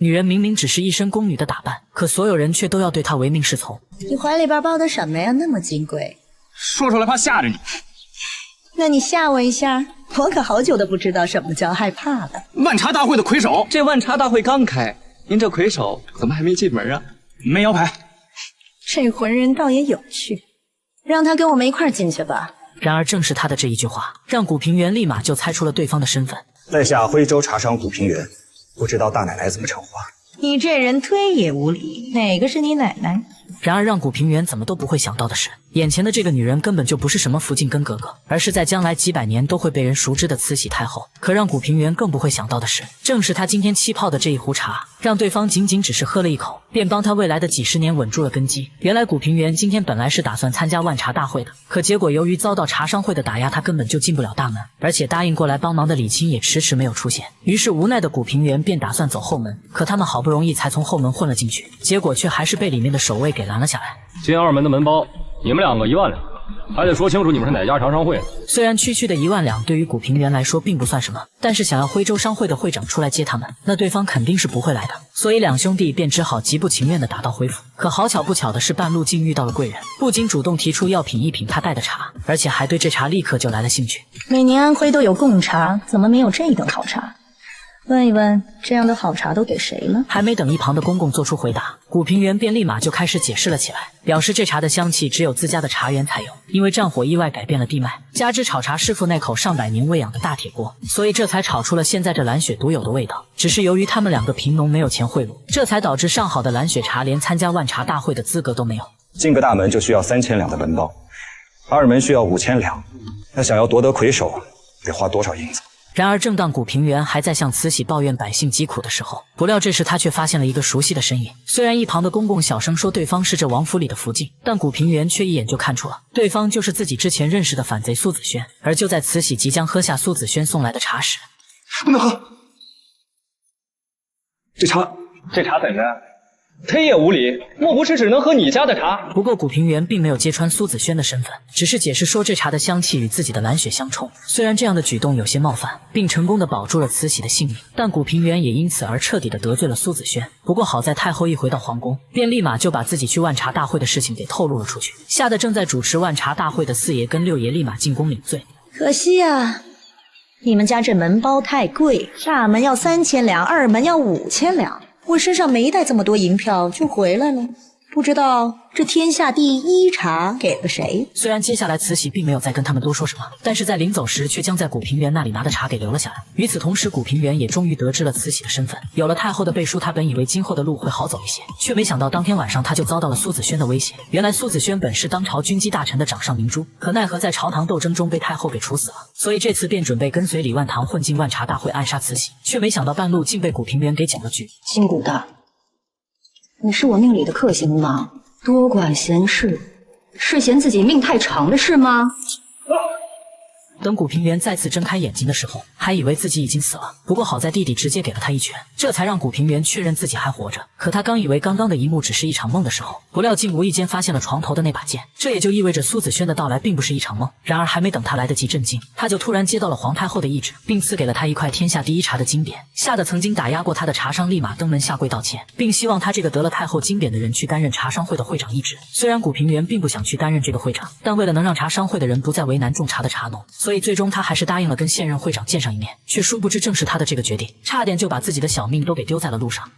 女人明明只是一身宫女的打扮，可所有人却都要对她唯命是从。你怀里边抱的什么呀？那么金贵？说出来怕吓着你。那你吓我一下，我可好久都不知道什么叫害怕了。万茶大会的魁首，这万茶大会刚开，您这魁首怎么还没进门啊？没摇牌。这浑人倒也有趣，让他跟我们一块儿进去吧。然而正是他的这一句话，让古平原立马就猜出了对方的身份。在下徽州茶商古平原，不知道大奶奶怎么称呼？你这人忒也无礼，哪个是你奶奶？然而让古平原怎么都不会想到的是，眼前的这个女人根本就不是什么福晋根格格，而是在将来几百年都会被人熟知的慈禧太后。可让古平原更不会想到的是，正是他今天沏泡的这一壶茶，让对方仅仅只是喝了一口，便帮他未来的几十年稳住了根基。原来古平原今天本来是打算参加万茶大会的，可结果由于遭到茶商会的打压，他根本就进不了大门，而且答应过来帮忙的李青也迟迟没有出现。于是无奈的古平原便打算走后门，可他们好不容易才从后门混了进去，结果却还是被里面的守卫给拦了下来。进二门的门包，你们两个1万两，还得说清楚你们是哪家茶商会的。虽然区区的1万两对于古平原来说并不算什么，但是想要徽州商会的会长出来接他们，那对方肯定是不会来的，所以两兄弟便只好极不情愿地打道回府。可好巧不巧的是，半路竟遇到了贵人，不仅主动提出要品一品他带的茶，而且还对这茶立刻就来了兴趣。每年安徽都有贡茶，怎么没有这等好茶？问一问，这样的好茶都给谁了？还没等一旁的公公做出回答，古平原便立马就开始解释了起来，表示这茶的香气只有自家的茶园才有，因为战火意外改变了地脉，加之炒茶师傅那口上百年喂养的大铁锅，所以这才炒出了现在这蓝雪独有的味道。只是由于他们两个贫农没有钱贿赂，这才导致上好的蓝雪茶连参加万茶大会的资格都没有。进个大门就需要3000两的门包，二门需要5000两，那想要夺得魁首，得花多少银子？然而正当古平原还在向慈禧抱怨百姓疾苦的时候，不料这时他却发现了一个熟悉的身影。虽然一旁的公公小声说对方是这王府里的福晋，但古平原却一眼就看出了对方就是自己之前认识的反贼苏子轩。而就在慈禧即将喝下苏子轩送来的茶时，不能喝，这茶怎的？忒也无礼，莫不是只能喝你家的茶？不过古平原并没有揭穿苏子轩的身份，只是解释说这茶的香气与自己的蓝雪相冲。虽然这样的举动有些冒犯，并成功的保住了慈禧的性命，但古平原也因此而彻底的得罪了苏子轩。不过好在太后一回到皇宫，便立马就把自己去万茶大会的事情给透露了出去，吓得正在主持万茶大会的4爷跟6爷立马进宫领罪。可惜啊，你们家这门包太贵，大门要3000两，二门要5000两。我身上没带这么多银票就回来了，不知道这天下第一茶给了谁？虽然接下来慈禧并没有再跟他们多说什么，但是在临走时却将在古平原那里拿的茶给留了下来。与此同时，古平原也终于得知了慈禧的身份，有了太后的背书，他本以为今后的路会好走一些，却没想到当天晚上他就遭到了苏子轩的威胁。原来苏子轩本是当朝军机大臣的掌上明珠，可奈何在朝堂斗争中被太后给处死了，所以这次便准备跟随李万堂混进万茶大会暗杀慈禧，却没想到半路竟被古平原给搅了局。金谷的，你是我命里的克星吗？多管闲事，是嫌自己命太长的事吗？等古平原再次睁开眼睛的时候，还以为自己已经死了，不过好在弟弟直接给了他一拳，这才让古平原确认自己还活着。可他刚以为刚刚的一幕只是一场梦的时候，不料竟无意间发现了床头的那把剑，这也就意味着苏子轩的到来并不是一场梦。然而还没等他来得及震惊，他就突然接到了皇太后的懿旨，并赐给了他一块天下第一茶的金匾，吓得曾经打压过他的茶商立马登门下跪道歉，并希望他这个得了太后金匾的人去担任茶商会的会长一职。虽然古平原并不想去担任这个会长，但为了能让茶商会的人不再为难种茶的茶农，所以最终他还是答应了跟现任会长见上一面，却殊不知正是他的这个决定，差点就把自己的小命都给丢在了路上。